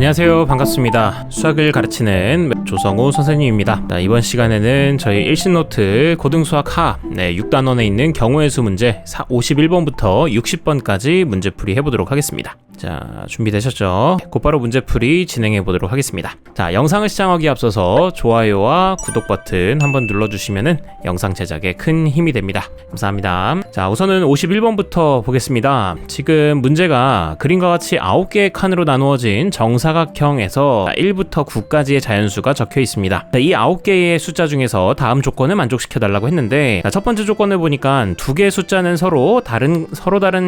안녕하세요, 반갑습니다. 수학을 가르치는 조성우 선생님입니다. 이번 시간에는 저희 일신노트 고등수학 하 6단원에 있는 경우의 수 문제 51번부터 60번까지 문제풀이 해보도록 하겠습니다. 자, 준비되셨죠? 곧바로 문제풀이 진행해 보도록 하겠습니다. 자, 영상을 시청하기에 앞서서 좋아요와 구독 버튼 한번 눌러주시면은 영상 제작에 큰 힘이 됩니다. 감사합니다. 자, 우선은 51번부터 보겠습니다. 지금 문제가 그림과 같이 9개의 칸으로 나누어진 정사각형에서 1부터 9까지의 자연수가 적혀 있습니다. 자, 이 9개의 숫자 중에서 다음 조건을 만족시켜 달라고 했는데, 자, 첫 번째 조건을 보니까 두 개의 숫자는 서로 다른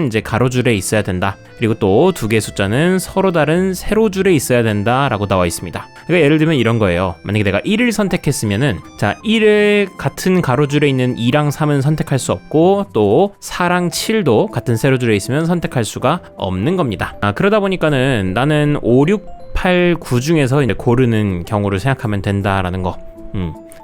이제 가로줄에 있어야 된다. 그리고 또 두 개의 숫자는 서로 다른 세로줄에 있어야 된다라고 나와 있습니다. 그러니까 예를 들면 이런 거예요. 만약에 내가 1을 선택했으면은, 자, 1을 같은 가로줄에 있는 2랑 3은 선택할 수 없고, 또 4랑 7도 같은 세로줄에 있으면 선택할 수가 없는 겁니다. 그러다 보니까는 나는 5, 6, 8, 9 중에서 이제 고르는 경우를 생각하면 된다라는 거.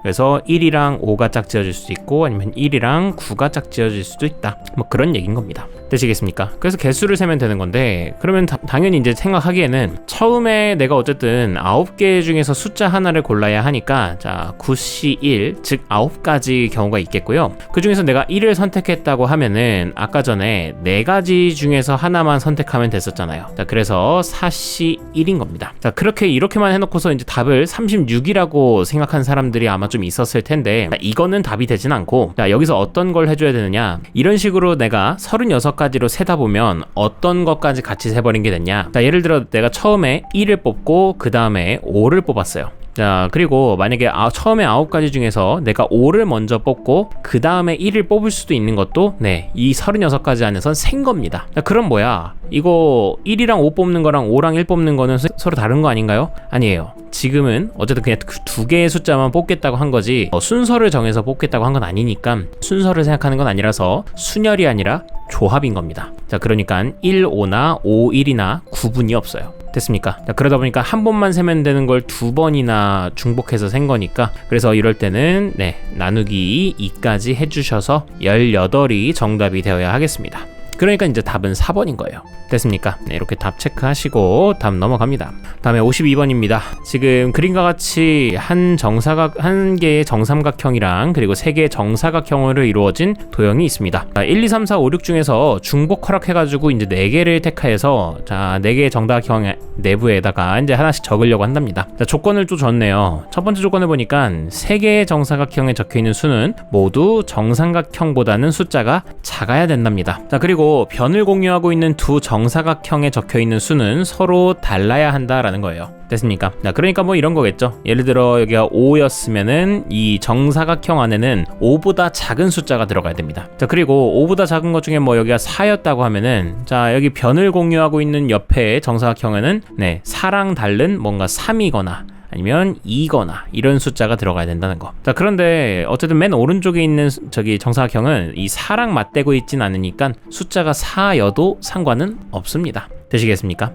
그래서 1이랑 5가 짝지어질 수도 있고, 아니면 1이랑 9가 짝지어질 수도 있다. 뭐 그런 얘기인 겁니다. 되시겠습니까? 그래서 개수를 세면 되는 건데, 그러면 당연히 이제 생각하기에는 처음에 내가 어쨌든 9개 중에서 숫자 하나를 골라야 하니까, 자, 9C1, 즉 9가지 경우가 있겠고요. 그 중에서 내가 1을 선택했다고 하면은 아까 전에 4가지 중에서 하나만 선택하면 됐었잖아요. 자, 그래서 4C1인 겁니다. 자, 이렇게만 해놓고서 이제 답을 36이라고 생각한 사람들이 아마 좀 있었을 텐데, 자, 이거는 답이 되진 않고, 자, 여기서 어떤 걸 해줘야 되느냐, 이런 식으로 내가 36가지로 세다 보면 어떤 것까지 같이 세버린 게 됐냐. 자, 예를 들어 내가 처음에 1을 뽑고 그 다음에 5를 뽑았어요. 자, 그리고 만약에 처음에 9가지 중에서 내가 5를 먼저 뽑고 그 다음에 1을 뽑을 수도 있는 것도 이 36가지 안에선 센 겁니다. 자, 그럼 뭐야, 이거 1이랑 5 뽑는 거랑 5랑 1 뽑는 거는 서로 다른 거 아닌가요? 아니에요. 지금은 어쨌든 그냥 그 두 개의 숫자만 뽑겠다고 한 거지, 순서를 정해서 뽑겠다고 한 건 아니니까 순서를 생각하는 건 아니라서 순열이 아니라 조합인 겁니다. 자, 그러니까 1, 5나 5, 1이나 구분이 없어요. 됐습니까? 자, 그러다 보니까 한 번만 세면 되는 걸 두 번이나 중복해서 센 거니까, 그래서 이럴 때는 나누기 2까지 해주셔서 18이 정답이 되어야 하겠습니다. 그러니까 이제 답은 4번인 거예요. 됐습니까? 이렇게 답 체크하시고 답 넘어갑니다. 다음에 52번입니다. 지금 그림과 같이 한 개의 정삼각형이랑 그리고 3개의 정사각형으로 이루어진 도형이 있습니다. 1, 2, 3, 4, 5, 6 중에서 중복 허락해가지고 이제 4개를 택해서, 자, 4개의 정사각형 내부에다가 이제 하나씩 적으려고 한답니다. 자, 조건을 또 줬네요. 첫 번째 조건을 보니까 3개의 정사각형에 적혀있는 수는 모두 정삼각형보다는 숫자가 작아야 된답니다. 자, 그리고 변을 공유하고 있는 두 정사각형에 적혀있는 수는 서로 달라야 한다라는 거예요. 됐습니까? 자, 그러니까 뭐 이런 거겠죠. 예를 들어 여기가 5였으면은 이 정사각형 안에는 5보다 작은 숫자가 들어가야 됩니다. 자, 그리고 5보다 작은 것 중에 뭐 여기가 4였다고 하면은, 자, 여기 변을 공유하고 있는 옆에 정사각형에는 4랑 다른 뭔가 3이거나 아니면 2거나 이런 숫자가 들어가야 된다는 거. 자, 그런데 어쨌든 맨 오른쪽에 있는 저기 정사각형은 이 4랑 맞대고 있진 않으니까 숫자가 4여도 상관은 없습니다. 되시겠습니까?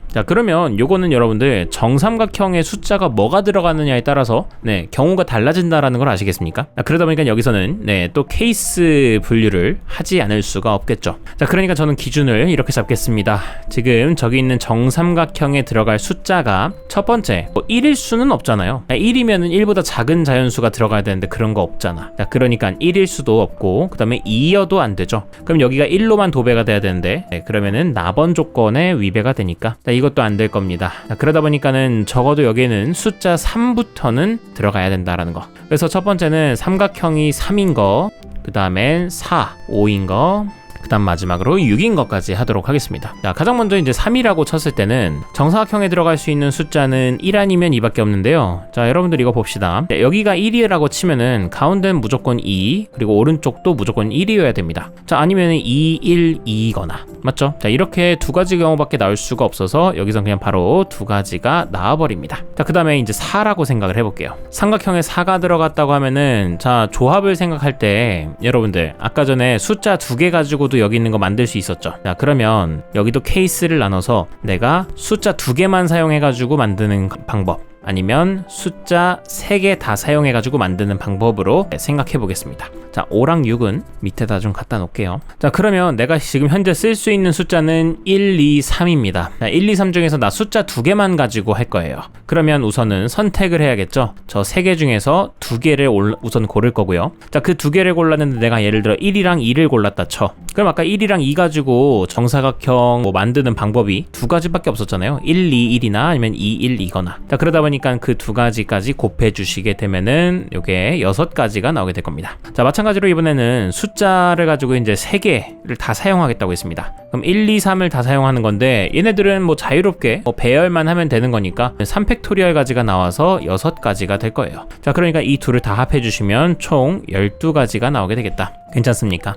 자, 그러면 요거는 여러분들 정삼각형의 숫자가 뭐가 들어가느냐에 따라서 경우가 달라진다라는 걸 아시겠습니까? 자, 그러다 보니까 여기서는 또 케이스 분류를 하지 않을 수가 없겠죠. 자, 그러니까 저는 기준을 이렇게 잡겠습니다. 지금 저기 있는 정삼각형에 들어갈 숫자가 첫 번째 1일 수는 없잖아요. 1이면은 1보다 작은 자연수가 들어가야 되는데 그런 거 없잖아. 자, 그러니까 1일 수도 없고, 그 다음에 2여도 안 되죠. 그럼 여기가 1로만 도배가 돼야 되는데, 그러면은 나번 조건에 위배가 되니까, 자, 이것도 안 될 겁니다. 자, 그러다 보니까는 적어도 여기에는 숫자 3부터는 들어가야 된다라는 거. 그래서 첫 번째는 삼각형이 3인 거, 그 다음엔 4, 5인 거, 그 다음 마지막으로 6인 것까지 하도록 하겠습니다. 자, 가장 먼저 이제 3이라고 쳤을 때는 정사각형에 들어갈 수 있는 숫자는 1 아니면 2밖에 없는데요. 자, 여러분들 이거 봅시다. 자, 여기가 1이라고 치면은 가운데는 무조건 2, 그리고 오른쪽도 무조건 1이어야 됩니다. 자, 아니면 2, 1, 2거나, 맞죠? 자, 이렇게 두 가지 경우밖에 나올 수가 없어서 여기선 그냥 바로 두 가지가 나와버립니다. 자, 그 다음에 이제 4라고 생각을 해볼게요. 삼각형에 4가 들어갔다고 하면은, 자, 조합을 생각할 때 여러분들 아까 전에 숫자 2개 가지고도 여기 있는 거 만들 수 있었죠. 자, 그러면 여기도 케이스를 나눠서 내가 숫자 2개만 사용해가지고 만드는 방법, 아니면 숫자 3개 다 사용해가지고 만드는 방법으로 생각해 보겠습니다. 자, 5랑 6은 밑에다 좀 갖다 놓을게요. 자, 그러면 내가 지금 현재 쓸 수 있는 숫자는 1, 2, 3입니다. 1, 2, 3 중에서 나 숫자 2개만 가지고 할 거예요. 그러면 우선은 선택을 해야겠죠. 저 3개 중에서 2개를 우선 고를 거고요. 자, 그 2개를 골랐는데 내가 예를 들어 1이랑 2를 골랐다 쳐. 그럼 아까 1이랑 2 가지고 정사각형 만드는 방법이 2가지밖에 없었잖아요. 1, 2, 1이나 아니면 2, 1, 2거나. 자, 그러다 보니까 그 2가지까지 곱해 주시게 되면은 요게 6가지가 나오게 될 겁니다. 자, 마찬가지로 이번에는 숫자를 가지고 이제 3개를 다 사용하겠다고 했습니다. 그럼 1, 2, 3을 다 사용하는 건데 얘네들은 자유롭게 배열만 하면 되는 거니까 3팩토리얼 가지가 나와서 6가지가 될 거예요. 자, 그러니까 이 둘을 다 합해 주시면 총 12가지가 나오게 되겠다. 괜찮습니까?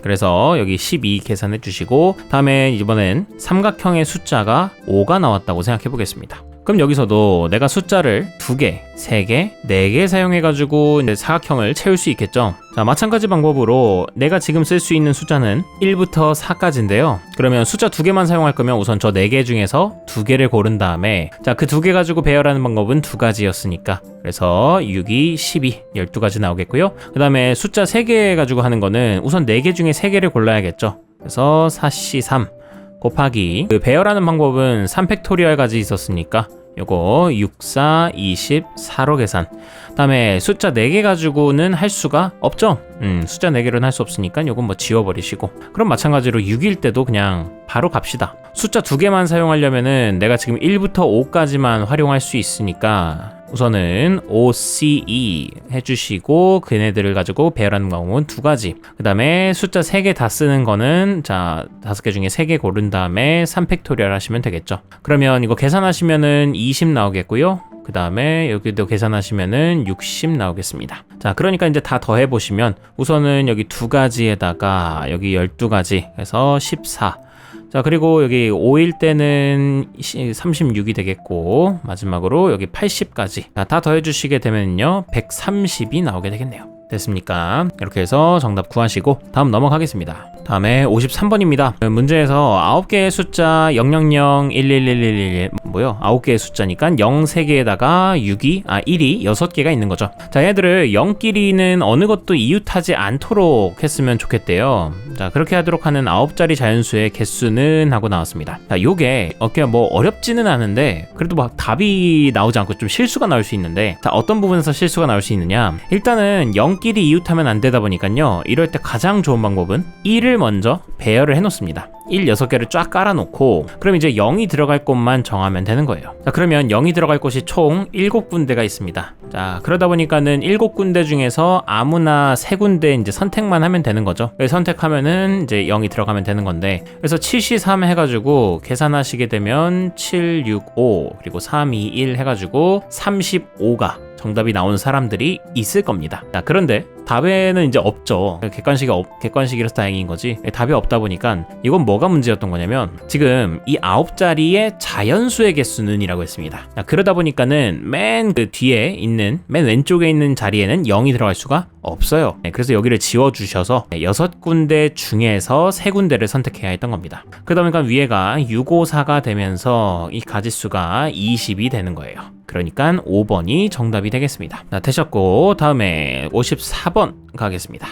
그래서 여기 12 계산해 주시고 다음에 이번엔 삼각형의 숫자가 5가 나왔다고 생각해 보겠습니다. 그럼 여기서도 내가 숫자를 2개, 3개, 4개 사용해가지고 이제 사각형을 채울 수 있겠죠. 자, 마찬가지 방법으로 내가 지금 쓸 수 있는 숫자는 1부터 4까지인데요. 그러면 숫자 2개만 사용할 거면 우선 저 4개 중에서 2개를 고른 다음에 자, 그 2개 가지고 배열하는 방법은 2가지였으니까 그래서 6이 12, 12가지 나오겠고요. 그 다음에 숫자 3개 가지고 하는 거는 우선 4개 중에 3개를 골라야겠죠. 그래서 4C3 곱하기 그 배열하는 방법은 3팩토리얼 가지 있었으니까 요거 6, 4, 24로 계산. 다음에 숫자 4개 가지고는 할 수가 없죠. 숫자 4개로는 할 수 없으니까 요건 지워버리시고 그럼 마찬가지로 6일 때도 그냥 바로 갑시다. 숫자 2개만 사용하려면은 내가 지금 1부터 5까지만 활용할 수 있으니까 우선은 OCE 해주시고 걔네들을 가지고 배열하는 방법은 2가지. 그 다음에 숫자 3개 다 쓰는 거는 자 5개 중에 3개 고른 다음에 3팩토리얼 하시면 되겠죠. 그러면 이거 계산하시면은 20 나오겠고요. 그 다음에 여기도 계산하시면은 60 나오겠습니다. 자, 그러니까 이제 다 더해 보시면 우선은 여기 2가지에다가 여기 12가지 해서 14. 자, 그리고 여기 5일 때는 36이 되겠고 마지막으로 여기 80까지 다 더해 주시게 되면요 130이 나오게 되겠네요. 됐습니까? 이렇게 해서 정답 구하시고 다음 넘어가겠습니다. 다음에 53번입니다. 문제에서 9개의 숫자 000, 11111 뭐요? 9개의 숫자니까 0 3개에다가 1이 6개가 있는 거죠. 자, 얘들을 0끼리는 어느 것도 이웃하지 않도록 했으면 좋겠대요. 자, 그렇게 하도록 하는 9자리 자연수의 개수는 하고 나왔습니다. 자, 요게 어렵지는 않은데 그래도 답이 나오지 않고 좀 실수가 나올 수 있는데 자, 어떤 부분에서 실수가 나올 수 있느냐? 일단은 0끼리 이웃하면 안 되다 보니까요. 이럴 때 가장 좋은 방법은 1을 먼저 배열을 해놓습니다. 1 6개를 쫙 깔아놓고 그럼 이제 0이 들어갈 곳만 정하면 되는 거예요. 자, 그러면 0이 들어갈 곳이 총 7군데가 있습니다. 자, 그러다 보니까는 7군데 중에서 아무나 3군데 이제 선택만 하면 되는 거죠. 선택하면은 이제 0이 들어가면 되는 건데 그래서 7C3 해가지고 계산하시게 되면 7, 6, 5 그리고 3, 2, 1 해가지고 35가 정답이 나온 사람들이 있을 겁니다. 자, 그런데 답에는 이제 없죠. 객관식이라서 다행인 거지. 답이 없다 보니까 이건 뭐가 문제였던 거냐면 지금 이 9자리의 자연수의 개수는 이라고 했습니다. 자, 그러다 보니까는 맨 그 뒤에 있는 맨 왼쪽에 있는 자리에는 0이 들어갈 수가 없어요. 그래서 여기를 지워주셔서 6군데 중에서 3군데를 선택해야 했던 겁니다. 그러다 보니까 위에가 654가 되면서 이 가지수가 20이 되는 거예요. 그러니까 5번이 정답이 되겠습니다. 자, 되셨고 다음에 54번 가겠습니다.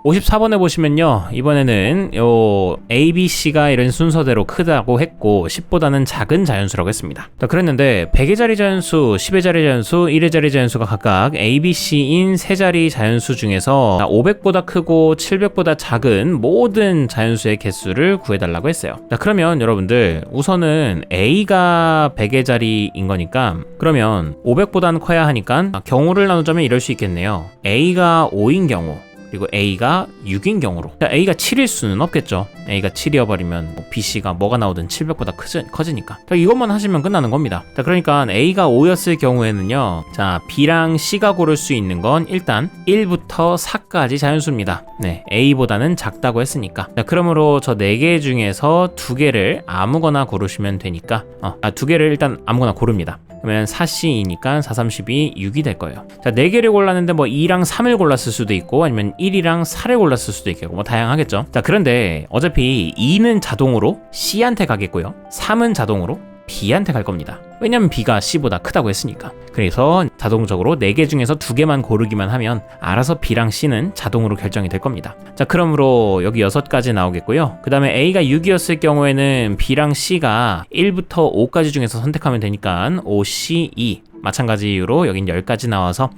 54번에 보시면요 이번에는 요 A, B, C가 이런 순서대로 크다고 했고 10보다는 작은 자연수라고 했습니다. 자, 그랬는데 100의 자리 자연수, 10의 자리 자연수, 1의 자리 자연수가 각각 A, B, C인 3자리 자연수 중에서 500보다 크고 700보다 작은 모든 자연수의 개수를 구해달라고 했어요. 자, 그러면 여러분들 우선은 A가 100의 자리인 거니까 그러면 500보다는 커야 하니까 경우를 나누자면 이럴 수 있겠네요. A가 5인 경우 그리고 A가 6인 경우로 자, A가 7일 수는 없겠죠. A가 7이어버리면 BC가 뭐가 나오든 700보다 커지니까 자, 이것만 하시면 끝나는 겁니다. 자, 그러니까 A가 5였을 경우에는요 자, B랑 C가 고를 수 있는 건 일단 1부터 4까지 자연수입니다. 네, A보다는 작다고 했으니까 자, 그러므로 저 4개 중에서 2개를 아무거나 고르시면 되니까 2개를 일단 아무거나 고릅니다. 그러면 4C이니까 4, 32, 6이 될 거예요. 자, 4개를 골랐는데 2랑 3을 골랐을 수도 있고 아니면 1이랑 4를 골랐을 수도 있겠고 다양하겠죠. 자, 그런데 어차피 2는 자동으로 C한테 가겠고요 3은 자동으로 B한테 갈 겁니다. 왜냐면 B가 C보다 크다고 했으니까. 그래서 자동적으로 4개 중에서 2개만 고르기만 하면 알아서 B랑 C는 자동으로 결정이 될 겁니다. 자, 그러므로 여기 6가지 나오겠고요. 그 다음에 A가 6이었을 경우에는 B랑 C가 1부터 5까지 중에서 선택하면 되니까 O, C, E 마찬가지 이유로 여긴 10가지 나와서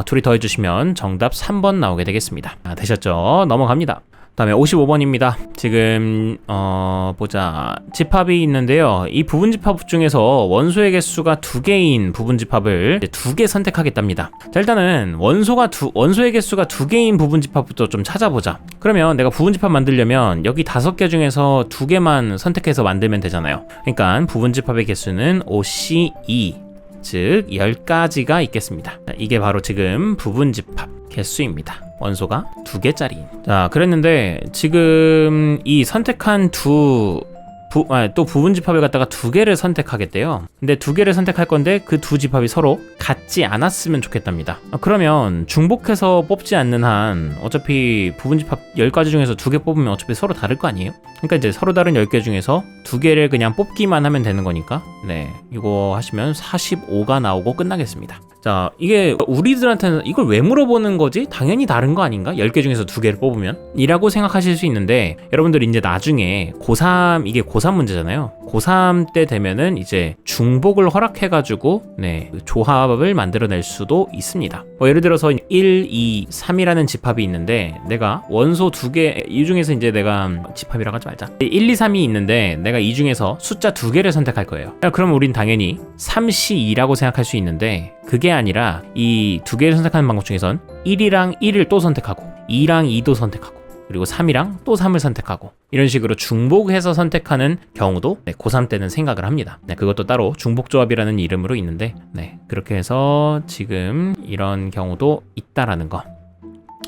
둘이 더해주시면 정답 3번 나오게 되겠습니다. 되셨죠? 넘어갑니다. 다음에 55번입니다. 지금 보자. 집합이 있는데요. 이 부분집합 중에서 원소의 개수가 2개인 부분집합을 2개 선택하겠답니다. 자, 일단은 원소의 개수가 2개인 부분집합부터 좀 찾아보자. 그러면 내가 부분집합 만들려면 여기 5개 중에서 2개만 선택해서 만들면 되잖아요. 그러니까 부분집합의 개수는 OCE, 즉 10가지가 있겠습니다. 자, 이게 바로 지금 부분집합 개수입니다. 원소가 2개짜리인. 자, 그랬는데 지금 이 선택한 또 부분집합을 갖다가 2개를 선택하겠대요. 근데 2개를 선택할 건데 그 2집합이 서로 같지 않았으면 좋겠답니다. 그러면 중복해서 뽑지 않는 한 어차피 부분집합 10가지 중에서 2개 뽑으면 어차피 서로 다를 거 아니에요? 그러니까 이제 서로 다른 10개 중에서 2개를 그냥 뽑기만 하면 되는 거니까 이거 하시면 45가 나오고 끝나겠습니다. 자, 이게 우리들한테는 이걸 왜 물어보는 거지? 당연히 다른 거 아닌가? 10개 중에서 2개를 뽑으면? 이라고 생각하실 수 있는데, 여러분들 이제 나중에 고3, 이게 고3 문제잖아요. 고3 때 되면은 이제 중복을 허락해가지고 조합을 만들어낼 수도 있습니다. 예를 들어서 1, 2, 3이라는 집합이 있는데 내가 원소 2개, 이 중에서 이제 내가 집합이라고 하지 말자. 1, 2, 3이 있는데 내가 이 중에서 숫자 2개를 선택할 거예요. 그럼 우린 당연히 3C2라고 생각할 수 있는데 그게 아니라 이 2개를 선택하는 방법 중에선 1이랑 1을 또 선택하고 2랑 2도 선택하고 그리고 3이랑 또 3을 선택하고 이런 식으로 중복해서 선택하는 경우도 고3 때는 생각을 합니다. 그것도 따로 중복조합이라는 이름으로 있는데 그렇게 해서 지금 이런 경우도 있다라는 거.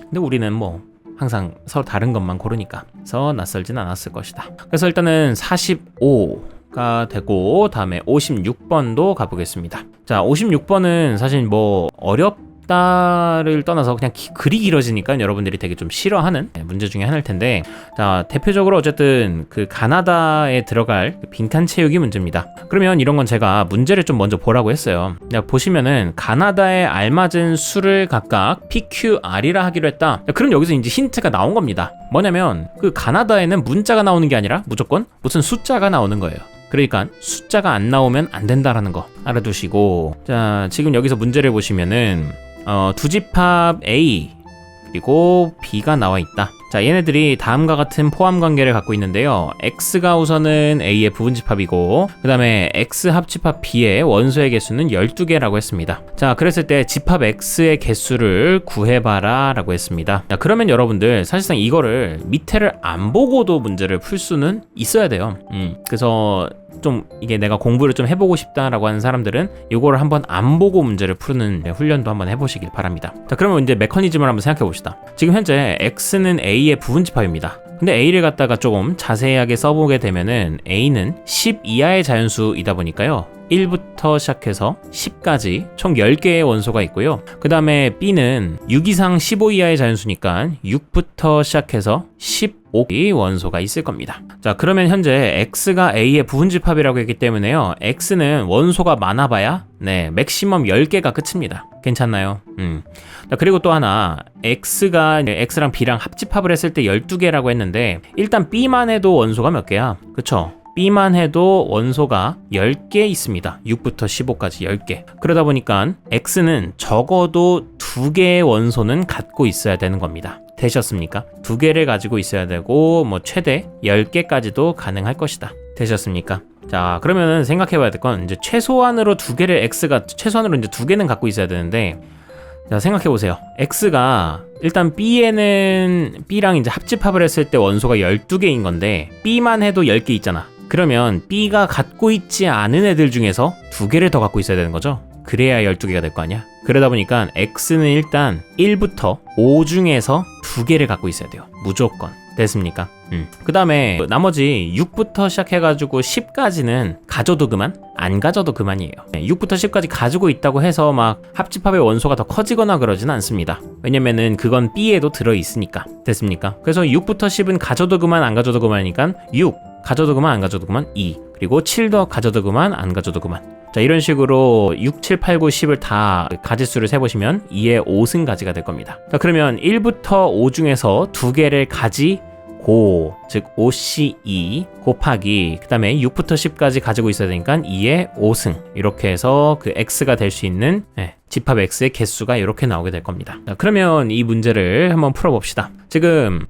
근데 우리는 뭐 항상 서로 다른 것만 고르니까 그래서 낯설진 않았을 것이다. 그래서 일단은 45가 되고 다음에 56번도 가보겠습니다. 자, 56번은 사실 뭐 어렵다를 떠나서 그냥 글이 길어지니까 여러분들이 되게 좀 싫어하는 문제 중에 하나일 텐데, 자, 대표적으로 어쨌든 그 가나다에 들어갈 빈칸 채우기 문제입니다. 그러면 이런 건 제가 문제를 좀 먼저 보라고 했어요. 보시면은 가나다에 알맞은 수를 각각 PQR이라 하기로 했다. 그럼 여기서 이제 힌트가 나온 겁니다. 뭐냐면 그 가나다에는 문자가 나오는 게 아니라 무조건 무슨 숫자가 나오는 거예요. 그러니까 숫자가 안 나오면 안 된다라는 거 알아두시고, 자, 지금 여기서 문제를 보시면은 두 집합 A 그리고 B가 나와 있다. 자, 얘네들이 다음과 같은 포함 관계를 갖고 있는데요. X가 우선은 A의 부분집합이고 그 다음에 X 합집합 B의 원소의 개수는 12개라고 했습니다. 자, 그랬을 때 집합 X의 개수를 구해봐라 라고 했습니다. 자, 그러면 여러분들 사실상 이거를 밑에를 안 보고도 문제를 풀 수는 있어야 돼요. 그래서 좀 이게 내가 공부를 좀 해보고 싶다라고 하는 사람들은 이거를 한번 안 보고 문제를 푸는 훈련도 한번 해보시길 바랍니다. 자, 그러면 이제 메커니즘을 한번 생각해 봅시다. 지금 현재 X는 A의 부분집합입니다. 근데 A를 갖다가 조금 자세하게 써보게 되면은 A는 10 이하의 자연수이다 보니까요. 1부터 시작해서 10까지 총 10개의 원소가 있고요. 그 다음에 B는 6 이상 15 이하의 자연수니까 6부터 시작해서 15개의 원소가 있을 겁니다. 자, 그러면 현재 X가 A의 부분집합이라고 했기 때문에요. X는 원소가 많아봐야 맥시멈 10개가 끝입니다. 괜찮나요? 자, 그리고 또 하나, X가 X랑 B랑 합집합을 했을 때 12개라고 했는데 일단 B만 해도 원소가 몇 개야? 그쵸? B만 해도 원소가 10개 있습니다. 6부터 15까지 10개. 그러다 보니까 X는 적어도 2개의 원소는 갖고 있어야 되는 겁니다. 되셨습니까? 2개를 가지고 있어야 되고 뭐 최대 10개까지도 가능할 것이다. 되셨습니까? 자, 그러면은 생각해 봐야 될 건 이제 최소한으로 2개를 X가 최소한으로 이제 2개는 갖고 있어야 되는데, 자, 생각해 보세요. X가 일단 B에는 B랑 이제 합집합을 했을 때 원소가 12개인 건데 B만 해도 10개 있잖아. 그러면 B가 갖고 있지 않은 애들 중에서 2개를 더 갖고 있어야 되는 거죠. 그래야 12개가 될 거 아니야. 그러다 보니까 X는 일단 1부터 5 중에서 2개를 갖고 있어야 돼요. 무조건. 됐습니까? 그 다음에 나머지 6부터 시작해가지고 10까지는 가져도 그만, 안 가져도 그만이에요. 6부터 10까지 가지고 있다고 해서 막 합집합의 원소가 더 커지거나 그러진 않습니다. 왜냐면은 그건 B에도 들어있으니까. 됐습니까? 그래서 6부터 10은 가져도 그만, 안 가져도 그만이니까 6, 가져도 그만, 안 가져도 그만 2, 그리고 7도 가져도 그만, 안 가져도 그만. 자, 이런 식으로 6, 7, 8, 9, 10을 다 가지수를 세보시면 2의 5승 가지가 될 겁니다. 자, 그러면 1부터 5 중에서 2개를 가지고, 즉 5C2 곱하기 그 다음에 6부터 10까지 가지고 있어야 되니까 2의 5승, 이렇게 해서 그 X가 될 수 있는 집합 X의 개수가 이렇게 나오게 될 겁니다. 자, 그러면 이 문제를 한번 풀어봅시다. 지금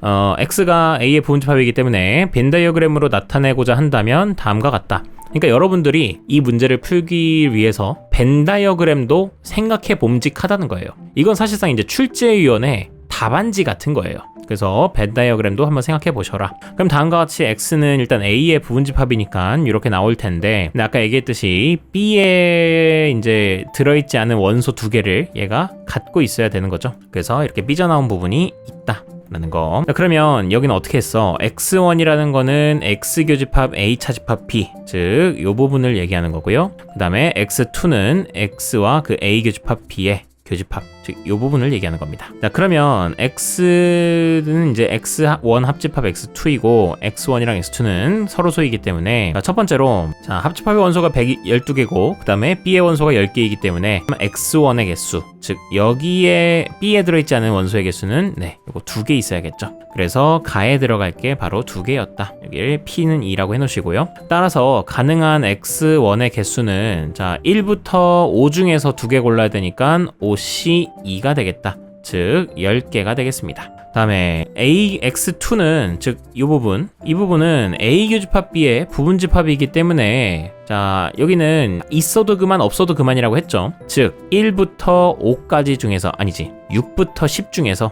X가 A의 부분집합이기 때문에 벤 다이어그램으로 나타내고자 한다면 다음과 같다. 그러니까 여러분들이 이 문제를 풀기 위해서 벤 다이어그램도 생각해 봄직하다는 거예요. 이건 사실상 이제 출제위원회 답안지 같은 거예요. 그래서 벤 다이어그램도 한번 생각해 보셔라. 그럼 다음과 같이 X는 일단 A의 부분집합이니까 이렇게 나올 텐데, 근데 아까 얘기했듯이 B에 이제 들어있지 않은 원소 2개를 얘가 갖고 있어야 되는 거죠. 그래서 이렇게 삐져나온 부분이 있다 라는 거. 자, 그러면 여기는 어떻게 했어? X1이라는 거는 X 교집합 A 차집합 B, 즉 이 부분을 얘기하는 거고요. 그 다음에 X2는 X와 그 A 교집합 B의 교집합, 즉 이 부분을 얘기하는 겁니다. 자, 그러면 X는 이제 X1 합집합 X2이고 X1이랑 X2는 서로 소이기 때문에, 첫 번째로 자, 합집합의 원소가 112개고 그 다음에 B의 원소가 10개이기 때문에 X1의 개수, 즉 여기에 B에 들어있지 않은 원소의 개수는 이거 2개 있어야겠죠. 그래서 가에 들어갈 게 바로 2개였다. 여기를 P는 2라고 해놓으시고요. 따라서 가능한 X1의 개수는 자 1부터 5 중에서 2개 골라야 되니까 5C2가 되겠다. 즉 10개가 되겠습니다. 다음에 X2는 즉 이 부분은 A 교집합 B의 부분집합이기 때문에, 자 여기는 있어도 그만 없어도 그만이라고 했죠. 즉 1부터 5까지 중에서, 아니지 6부터 10 중에서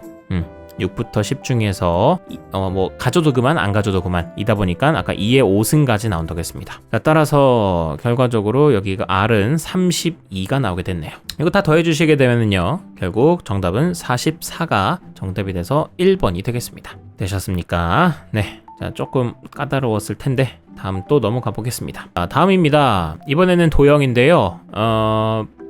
6부터 10 중에서 뭐 가져도 그만 안 가져도 그만 이다 보니까 아까 2의 5승까지 나온다고 했습니다. 자, 따라서 결과적으로 여기가 R은 32가 나오게 됐네요. 이거 다 더해 주시게 되면은요 결국 정답은 44가 정답이 돼서 1번이 되겠습니다. 되셨습니까? 네. 자, 조금 까다로웠을 텐데 다음 또 넘어가 보겠습니다. 자, 다음입니다. 이번에는 도형인데요.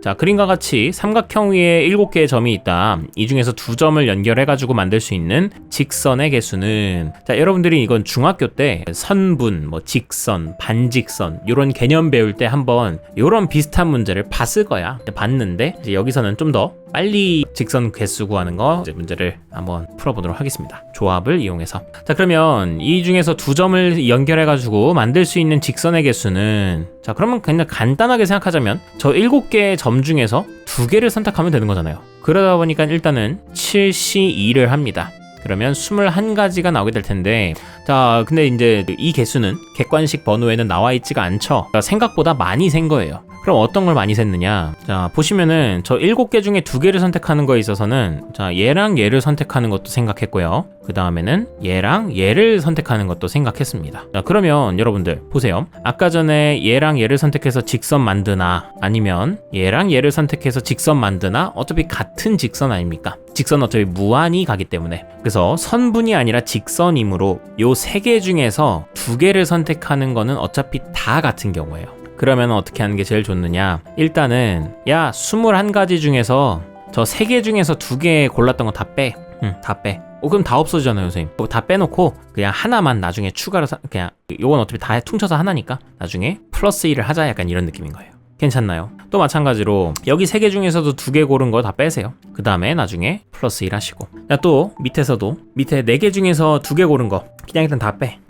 자, 그림과 같이 삼각형 위에 7개의 점이 있다. 이 중에서 2점을 연결해가지고 만들 수 있는 직선의 개수는, 자, 여러분들이 이건 중학교 때 선분, 뭐 직선, 반직선 이런 개념 배울 때 한번 이런 비슷한 문제를 봤을 거야. 봤는데 이제 여기서는 좀 더 빨리 직선 개수 구하는 거 이제 문제를 한번 풀어보도록 하겠습니다. 조합을 이용해서. 자, 그러면 이 중에서 2점을 연결해가지고 만들 수 있는 직선의 개수는, 자, 그러면 그냥 간단하게 생각하자면 저 7개의 점 중에서 2개를 선택하면 되는 거잖아요. 그러다 보니까 일단은 7C2를 합니다. 그러면 21가지가 나오게 될 텐데, 자, 근데 이제 이 개수는 객관식 번호에는 나와 있지가 않죠. 그러니까 생각보다 많이 센 거예요. 그럼 어떤 걸 많이 셌느냐? 자, 보시면은 저 7개 중에 2개를 선택하는 거에 있어서는 자, 얘랑 얘를 선택하는 것도 생각했고요. 그 다음에는 얘랑 얘를 선택하는 것도 생각했습니다. 자, 그러면 여러분들 보세요. 아까 전에 얘랑 얘를 선택해서 직선 만드나, 아니면 얘랑 얘를 선택해서 직선 만드나, 어차피 같은 직선 아닙니까? 직선 어차피 무한히 가기 때문에. 그래서 선분이 아니라 직선이므로 요 3개 중에서 2개를 선택하는 거는 어차피 다 같은 경우예요. 그러면 어떻게 하는 게 제일 좋느냐? 일단은 야 21가지 중에서 저 3개 중에서 2개 골랐던 거 다 빼. 다 빼. 그럼 다 없어지잖아요, 선생님. 다 빼놓고 그냥 하나만 나중에 추가로 그냥 요건 어차피 다 퉁쳐서 하나니까 나중에 플러스 1을 하자, 약간 이런 느낌인 거예요. 괜찮나요? 또 마찬가지로 여기 3개 중에서도 2개 고른 거 다 빼세요. 그 다음에 나중에 플러스 1 하시고, 야, 또 밑에서도 밑에 4개 중에서 2개 고른 거 그냥 일단 다 빼.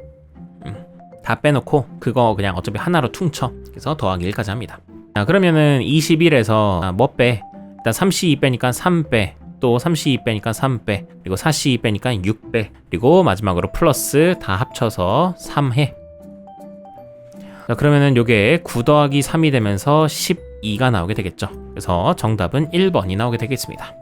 다 빼놓고 그거 그냥 어차피 하나로 퉁쳐. 그래서 더하기 1까지 합니다. 자, 그러면은 21에서 뭐 빼? 일단 3C2 빼니까 3 빼, 또 3C2 빼니까 3 빼, 그리고 4C2 빼니까 6 빼, 그리고 마지막으로 플러스 다 합쳐서 3 해. 자, 그러면은 요게 9 더하기 3이 되면서 12가 나오게 되겠죠. 그래서 정답은 1번이 나오게 되겠습니다.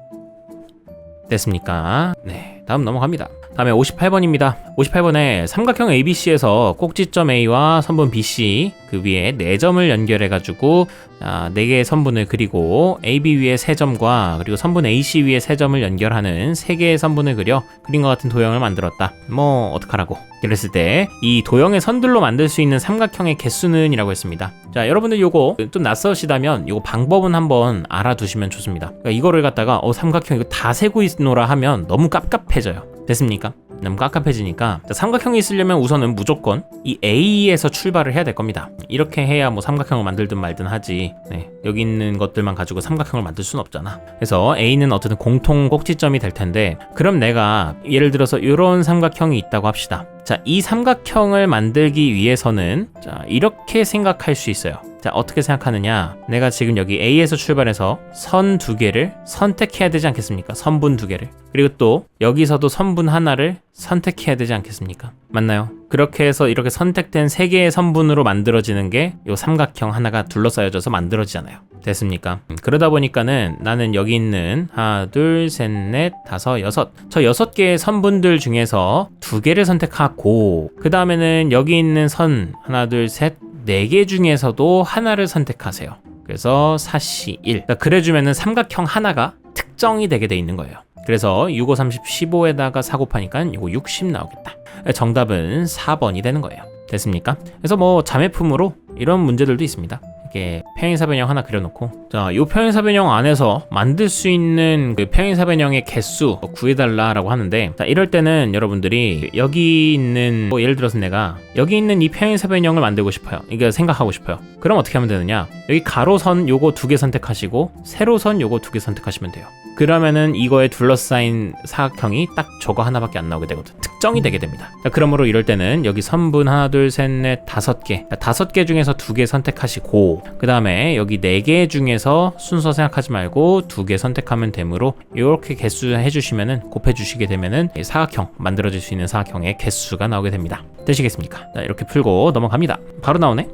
됐습니까? 네, 다음 넘어갑니다. 다음에 58번입니다. 58번에 삼각형 ABC에서 꼭지점 A와 선분 BC 그 위에 4점을 연결해가지고 4개의 선분을 그리고 AB 위에 3점과 그리고 선분 AC 위에 3점을 연결하는 3개의 선분을 그려 그림과 같은 도형을 만들었다. 뭐 어떡하라고. 그랬을 때 이 도형의 선들로 만들 수 있는 삼각형의 개수는 이라고 했습니다. 자, 여러분들 요거 좀 낯서시다면 요거 방법은 한번 알아두시면 좋습니다. 그러니까 이거를 갖다가 삼각형 이거 다 세고 있노라 하면 너무 깝깝해져요. 됐습니까? 너무 깝깝해지니까 삼각형이 있으려면 우선은 무조건 이 A에서 출발을 해야 될 겁니다. 이렇게 해야 뭐 삼각형을 만들든 말든 하지. 네, 여기 있는 것들만 가지고 삼각형을 만들 수는 없잖아. 그래서 A는 어쨌든 공통 꼭지점이 될 텐데, 그럼 내가 예를 들어서 이런 삼각형이 있다고 합시다. 자, 이 삼각형을 만들기 위해서는 자, 이렇게 생각할 수 있어요. 자, 어떻게 생각하느냐? 내가 지금 여기 A에서 출발해서 선 두 개를 선택해야 되지 않겠습니까? 선분 두 개를. 그리고 또 여기서도 선분 하나를 선택해야 되지 않겠습니까? 맞나요? 그렇게 해서 이렇게 선택된 세 개의 선분으로 만들어지는 게 이 삼각형 하나가 둘러싸여져서 만들어지잖아요. 됐습니까? 그러다 보니까는 나는 여기 있는 하나, 둘, 셋, 넷, 다섯, 여섯, 저 6개의 선분들 중에서 2개를 선택하고, 그 다음에는 여기 있는 선 하나, 둘, 셋, 4개 중에서도 하나를 선택하세요. 그래서 4, 1. 그러니까 그래주면은 삼각형 하나가 특정이 되게 돼 있는 거예요. 그래서 6, 5, 30, 15에다가 4 곱하니까 이거 60 나오겠다. 정답은 4번이 되는 거예요. 됐습니까? 그래서 뭐 자매품으로 이런 문제들도 있습니다. 이렇게 평행사변형 하나 그려놓고, 자, 이 평행사변형 안에서 만들 수 있는 그 평행사변형의 개수 구해달라라고 하는데, 자, 이럴 때는 여러분들이 여기 있는 뭐 예를 들어서 내가 여기 있는 이 평행사변형을 만들고 싶어요. 이거 생각하고 싶어요. 그럼 어떻게 하면 되느냐? 여기 가로선 요거 2개 선택하시고 세로선 요거 2개 선택하시면 돼요. 그러면은 이거에 둘러싸인 사각형이 딱 저거 하나밖에 안 나오게 되거든. 특정이 되게 됩니다. 자, 그러므로 이럴 때는 여기 선분 하나, 둘, 셋, 넷, 5개. 5개 중에서 2개 선택하시고, 그 다음에 여기 4개 중에서 순서 생각하지 말고 2개 선택하면 되므로 이렇게 개수 해주시면은, 곱해주시게 되면은 사각형, 만들어질 수 있는 사각형의 개수가 나오게 됩니다. 되시겠습니까? 자, 이렇게 풀고 넘어갑니다. 바로 나오네?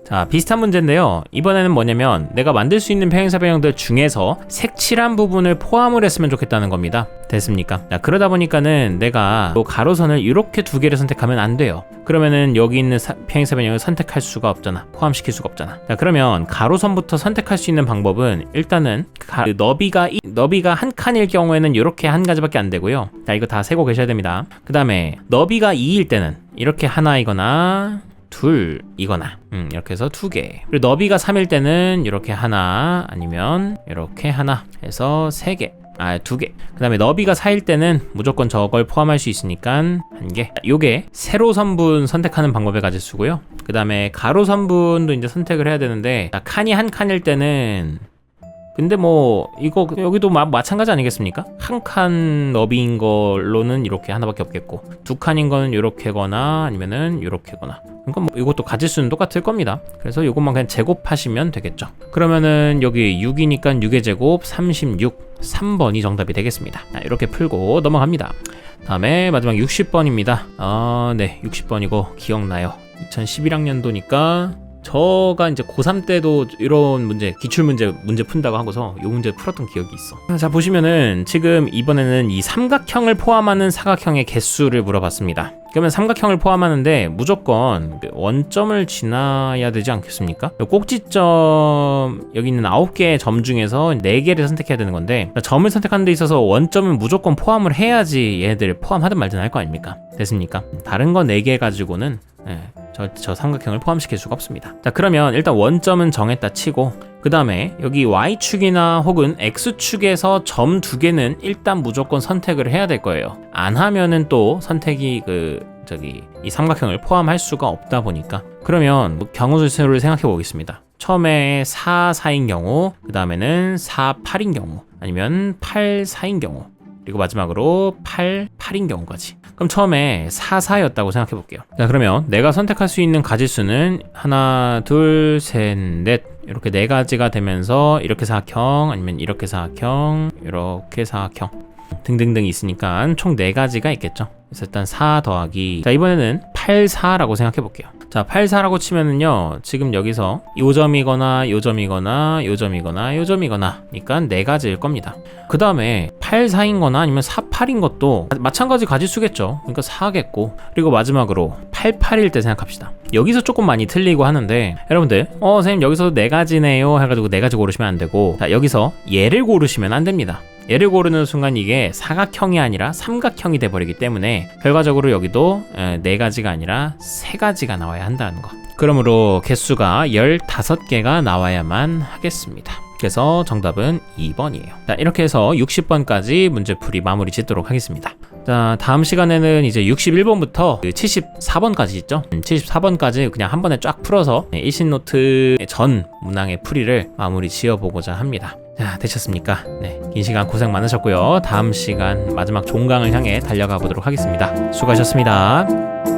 자, 비슷한 문제인데요. 이번에는 뭐냐면 내가 만들 수 있는 평행사변형들 중에서 색칠한 부분을 포함을 했으면 좋겠다는 겁니다. 됐습니까? 자, 그러다 보니까는 내가 가로선을 이렇게 2개를 선택하면 안 돼요. 그러면은 여기 있는 평행사변형을 선택할 수가 없잖아. 포함시킬 수가 없잖아. 자, 그러면 가로선부터 선택할 수 있는 방법은 일단은 너비가 한 칸일 경우에는 이렇게 한 가지밖에 안 되고요. 자, 이거 다 세고 계셔야 됩니다. 그 다음에 너비가 2일 때는 이렇게 하나이거나 둘이거나 이렇게 해서 2개. 그리고 너비가 3일 때는 이렇게 하나, 아니면 이렇게 하나 해서 3개. 2개. 그 다음에 너비가 4일 때는 무조건 저걸 포함할 수 있으니까 1개. 요게 세로 선분 선택하는 방법에 가질 수고요. 그 다음에 가로 선분도 이제 선택을 해야 되는데, 칸이 한 칸일 때는, 근데 뭐 이거 여기도 마찬가지 아니겠습니까? 한 칸 너비인 걸로는 이렇게 하나밖에 없겠고, 2칸인 거는 이렇게거나 아니면은 이렇게거나. 그러니까 뭐 이것도 가질 수는 똑같을 겁니다. 그래서 이것만 그냥 제곱하시면 되겠죠. 그러면은 여기 6이니까 6의 제곱 36. 3번이 정답이 되겠습니다. 자, 이렇게 풀고 넘어갑니다. 다음에 마지막 60번입니다. 네, 60번이고 기억나요. 2011학년도니까 저가 이제 고3 때도 이런 문제, 기출문제 푼다고 하고서 이 문제 풀었던 기억이 있어. 자, 보시면은 지금 이번에는 이 삼각형을 포함하는 사각형의 개수를 물어봤습니다. 그러면 삼각형을 포함하는데 무조건 원점을 지나야 되지 않겠습니까? 꼭지점, 여기 있는 9개의 점 중에서 4개를 선택해야 되는 건데, 점을 선택하는 데 있어서 원점은 무조건 포함을 해야지 얘네들 포함하든 말든 할 거 아닙니까? 됐습니까? 다른 거 4개 가지고는 저 삼각형을 포함시킬 수가 없습니다. 자, 그러면 일단 원점은 정했다 치고, 그 다음에 여기 Y축이나 혹은 X축에서 점 2개는 일단 무조건 선택을 해야 될 거예요. 안 하면은 또 선택이 이 삼각형을 포함할 수가 없다 보니까, 그러면 경우 수를 생각해 보겠습니다. 처음에 4, 4인 경우, 그 다음에는 4, 8인 경우, 아니면 8, 4인 경우, 그리고 마지막으로 8, 8인 경우까지. 그럼 처음에 4, 4였다고 생각해 볼게요. 자, 그러면 내가 선택할 수 있는 가지수는 하나, 둘, 셋, 넷, 이렇게 4가지가 되면서 이렇게 사각형, 아니면 이렇게 사각형, 이렇게 사각형 등등등 있으니까 총 4가지가 있겠죠. 그래서 일단 4 더하기, 자, 이번에는 8, 4라고 생각해 볼게요. 자, 8, 4라고 치면은요, 지금 여기서 요점이거나 요점이거나 요점이거나 요점이거나 니까 4가지일 겁니다. 그 다음에 8, 4인 거나 아니면 4, 8인 것도 마찬가지 가지수겠죠. 그러니까 4겠고, 그리고 마지막으로 8, 8일 때 생각합시다. 여기서 조금 많이 틀리고 하는데, 여러분들 선생님 여기서 4가지네요 해가지고 4가지 고르시면 안 되고, 자, 여기서 얘를 고르시면 안 됩니다. 얘를 고르는 순간 이게 사각형이 아니라 삼각형이 돼버리기 때문에 결과적으로 여기도 4가지가 아니라 3가지가 나와야 한다는 거. 그러므로 개수가 15개가 나와야만 하겠습니다. 그래서 정답은 2번이에요. 자, 이렇게 해서 60번까지 문제풀이 마무리 짓도록 하겠습니다. 자, 다음 시간에는 이제 61번부터 74번까지 있죠. 74번까지 그냥 한 번에 쫙 풀어서 일신노트 전 문항의 풀이를 마무리 지어보고자 합니다. 자, 되셨습니까? 네, 긴 시간 고생 많으셨고요. 다음 시간 마지막 종강을 향해 달려가 보도록 하겠습니다. 수고하셨습니다.